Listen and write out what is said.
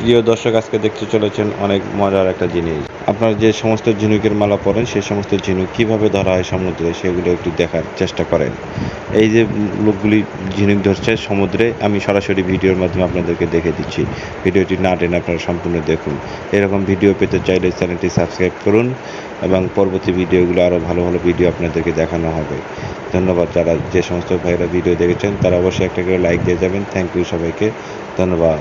প্রিয় দর্শক, আজকে দেখতে চলেছেন অনেক মজার একটা জিনিস। আপনারা যে সমস্ত ঝিনুকের মালা পরেন সেই সমস্ত ঝিনুক কীভাবে ধরা হয় সমুদ্রে সেগুলো একটু দেখার চেষ্টা করেন। এই যে লোকগুলি ঝিনুক ধরছে সমুদ্রে, আমি সরাসরি ভিডিওর মাধ্যমে আপনাদেরকে দেখে দিচ্ছি। ভিডিওটি না টেনে আপনারা সম্পূর্ণ দেখুন। এরকম ভিডিও পেতে চাইলে চ্যানেলটি সাবস্ক্রাইব করুন এবং পরবর্তী ভিডিওগুলো আরও ভালো ভালো ভিডিও আপনাদেরকে দেখানো হবে। ধন্যবাদ। যারা যে সমস্ত ভাইরা ভিডিও দেখেছেন তারা অবশ্যই একটা করে লাইক দিয়ে যাবেন। থ্যাংক ইউ সবাইকে, ধন্যবাদ।